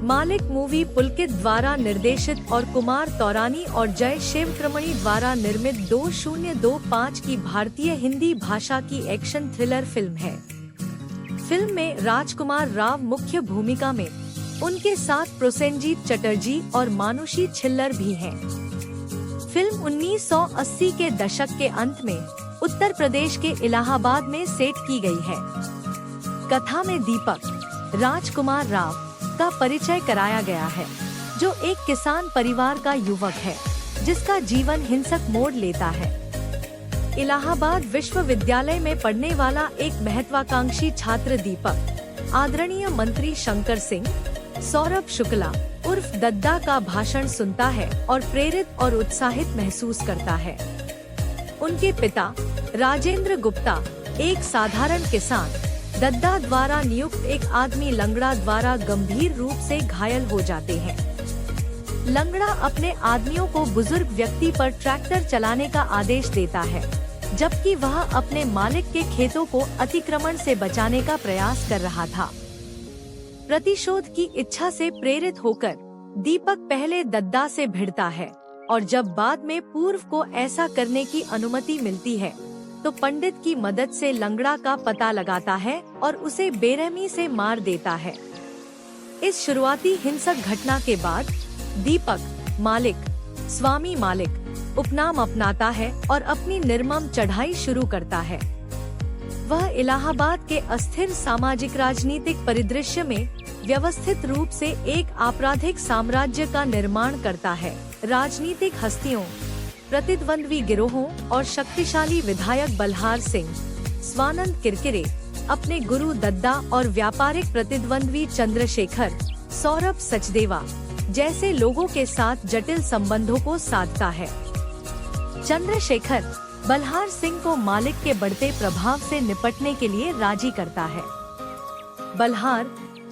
मालिक मूवी पुलकित द्वारा निर्देशित और कुमार तौरानी और जय शिवक्रमणी द्वारा निर्मित 2025 की भारतीय हिंदी भाषा की एक्शन थ्रिलर फिल्म है। फिल्म में राजकुमार राव मुख्य भूमिका में, उनके साथ प्रोसेनजीत चटर्जी और मानुषी छिल्लर भी हैं। फिल्म 1980 के दशक के अंत में उत्तर प्रदेश के इलाहाबाद में सेट की गई है। कथा में दीपक राजकुमार राव का परिचय कराया गया है, जो एक किसान परिवार का युवक है जिसका जीवन हिंसक मोड़ लेता है। इलाहाबाद विश्वविद्यालय में पढ़ने वाला एक महत्वाकांक्षी छात्र दीपक आदरणीय मंत्री शंकर सिंह सौरभ शुक्ला उर्फ दद्दा का भाषण सुनता है और प्रेरित और उत्साहित महसूस करता है। उनके पिता राजेंद्र गुप्ता एक साधारण किसान, दद्दा द्वारा नियुक्त एक आदमी लंगड़ा द्वारा गंभीर रूप से घायल हो जाते हैं। लंगड़ा अपने आदमियों को बुजुर्ग व्यक्ति पर ट्रैक्टर चलाने का आदेश देता है, जबकि वह अपने मालिक के खेतों को अतिक्रमण से बचाने का प्रयास कर रहा था। प्रतिशोध की इच्छा से प्रेरित होकर दीपक पहले दद्दा से भिड़ता है और जब बाद में पूर्व को ऐसा करने की अनुमति मिलती है तो पंडित की मदद से लंगड़ा का पता लगाता है और उसे बेरहमी से मार देता है। इस शुरुआती हिंसक घटना के बाद दीपक मालिक, स्वामी मालिक उपनाम अपनाता है और अपनी निर्मम चढ़ाई शुरू करता है। वह इलाहाबाद के अस्थिर सामाजिक राजनीतिक परिदृश्य में व्यवस्थित रूप से एक आपराधिक साम्राज्य का निर्माण करता है। राजनीतिक हस्तियों, प्रतिद्वंद्वी गिरोहों और शक्तिशाली विधायक बल्हार सिंह, स्वानंद किरकिरे, अपने गुरु दद्दा और व्यापारिक प्रतिद्वंद्वी चंद्रशेखर, सौरभ सचदेवा जैसे लोगों के साथ जटिल संबंधों को साधता है। चंद्रशेखर बल्हार सिंह को मालिक के बढ़ते प्रभाव से निपटने के लिए राजी करता है। बल्हार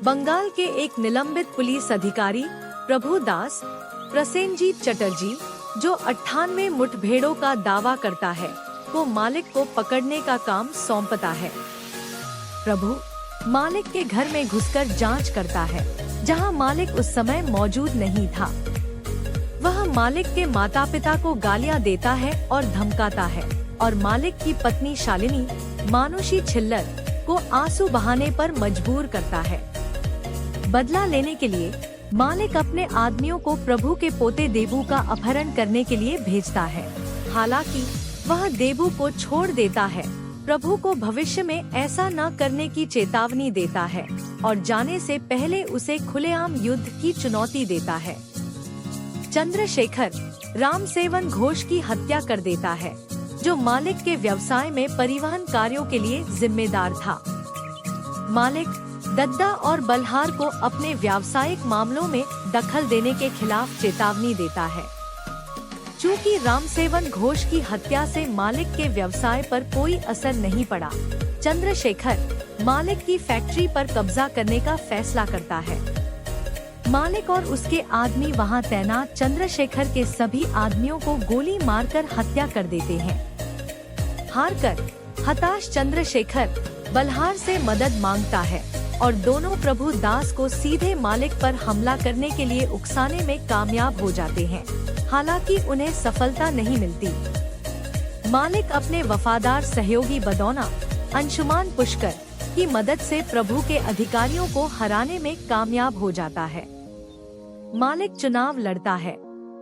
बंगाल के एक निलंबित पुलिस अधिकारी प्रभुदास प्रसेनजीत चटर्जी, जो 98 मुठभेड़ों का दावा करता है, को मालिक को पकड़ने का काम सौंपता है। प्रभु मालिक के घर में घुसकर जांच करता है, जहां मालिक उस समय मौजूद नहीं था। वह मालिक के माता पिता को गालियां देता है और धमकाता है और मालिक की पत्नी शालिनी मानुषी छिल्लर को आंसू बहाने पर मजबूर करता है। बदला लेने के लिए मालिक अपने आदमियों को प्रभु के पोते देबू का अपहरण करने के लिए भेजता है। हालांकि वह देबू को छोड़ देता है, प्रभु को भविष्य में ऐसा न करने की चेतावनी देता है और जाने से पहले उसे खुलेआम युद्ध की चुनौती देता है। चंद्रशेखर रामसेवन घोष की हत्या कर देता है, जो मालिक के व्यवसाय में परिवहन कार्यों के लिए जिम्मेदार था। मालिक दद्दा और बल्हार को अपने व्यावसायिक मामलों में दखल देने के खिलाफ चेतावनी देता है। चूँकि रामसेवन घोष की हत्या से मालिक के व्यवसाय पर कोई असर नहीं पड़ा, चंद्रशेखर मालिक की फैक्ट्री पर कब्जा करने का फैसला करता है। मालिक और उसके आदमी वहां तैनात चंद्रशेखर के सभी आदमियों को गोली मारकर हत्या कर देते हैं। हारकर हताश चंद्रशेखर बल्हार से मदद मांगता है और दोनों प्रभु दास को सीधे मालिक पर हमला करने के लिए उकसाने में कामयाब हो जाते हैं। हालांकि उन्हें सफलता नहीं मिलती। मालिक अपने वफादार सहयोगी बदौना अंशुमान पुष्कर की मदद से प्रभु के अधिकारियों को हराने में कामयाब हो जाता है। मालिक चुनाव लड़ता है,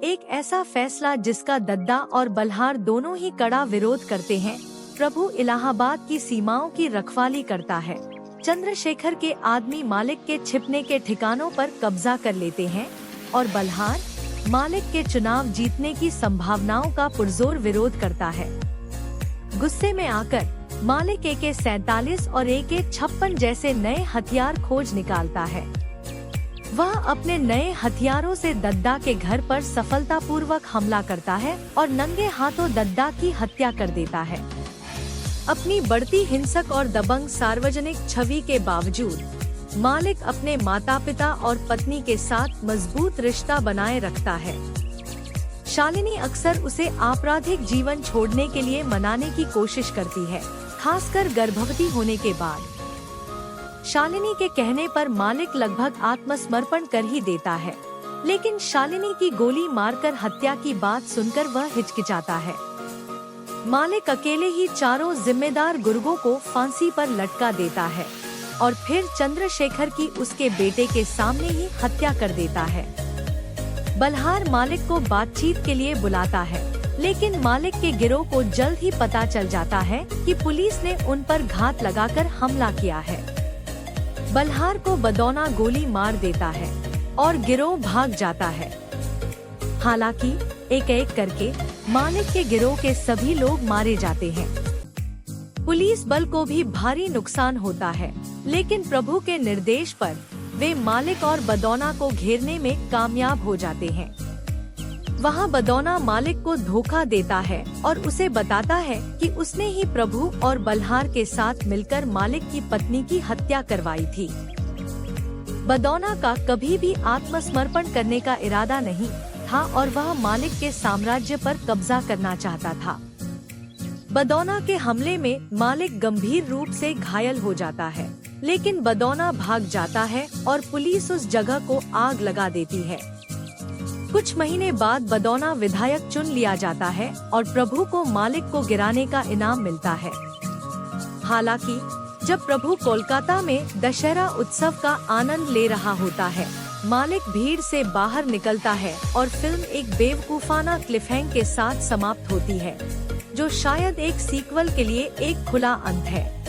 एक ऐसा फैसला जिसका दद्दा और बल्हार दोनों ही कड़ा विरोध करते हैं। प्रभु इलाहाबाद की सीमाओं की रखवाली करता है। चंद्रशेखर के आदमी मालिक के छिपने के ठिकानों पर कब्जा कर लेते हैं और बल्हार मालिक के चुनाव जीतने की संभावनाओं का पुरजोर विरोध करता है। गुस्से में आकर मालिक AK-47 और AK-56 जैसे नए हथियार खोज निकालता है। वह अपने नए हथियारों से दद्दा के घर पर सफलतापूर्वक हमला करता है और नंगे हाथों दद्दा की हत्या कर देता है। अपनी बढ़ती हिंसक और दबंग सार्वजनिक छवि के बावजूद मालिक अपने माता पिता और पत्नी के साथ मजबूत रिश्ता बनाए रखता है। शालिनी अक्सर उसे आपराधिक जीवन छोड़ने के लिए मनाने की कोशिश करती है, खासकर गर्भवती होने के बाद। शालिनी के कहने पर मालिक लगभग आत्मसमर्पण कर ही देता है, लेकिन शालिनी की गोली मारकर हत्या की बात सुनकर वह हिचकिचाता है। मालिक अकेले ही चारों जिम्मेदार गुर्गों को फांसी पर लटका देता है और फिर चंद्रशेखर की उसके बेटे के सामने ही हत्या कर देता है। बल्हार मालिक को बातचीत के लिए बुलाता है, लेकिन मालिक के गिरोह को जल्द ही पता चल जाता है कि पुलिस ने उन पर घात लगाकर हमला किया है। बल्हार को बदौना गोली मार देता है और गिरोह भाग जाता है। हालांकि एक एक करके मालिक के गिरोह के सभी लोग मारे जाते हैं। पुलिस बल को भी भारी नुकसान होता है, लेकिन प्रभु के निर्देश पर वे मालिक और बदौना को घेरने में कामयाब हो जाते हैं। वहां बदौना मालिक को धोखा देता है और उसे बताता है कि उसने ही प्रभु और बल्हार के साथ मिलकर मालिक की पत्नी की हत्या करवाई थी। बदौना का कभी भी आत्मसमर्पण करने का इरादा नहीं था और वह मालिक के साम्राज्य पर कब्जा करना चाहता था। बदौना के हमले में मालिक गंभीर रूप से घायल हो जाता है, लेकिन बदौना भाग जाता है और पुलिस उस जगह को आग लगा देती है। कुछ महीने बाद बदौना विधायक चुन लिया जाता है और प्रभु को मालिक को गिराने का इनाम मिलता है। हालांकि जब प्रभु कोलकाता में दशहरा उत्सव का आनंद ले रहा होता है, मालिक भीड़ से बाहर निकलता है और फिल्म एक बेवकूफाना क्लिफहैंग के साथ समाप्त होती है, जो शायद एक सीक्वल के लिए एक खुला अंत है।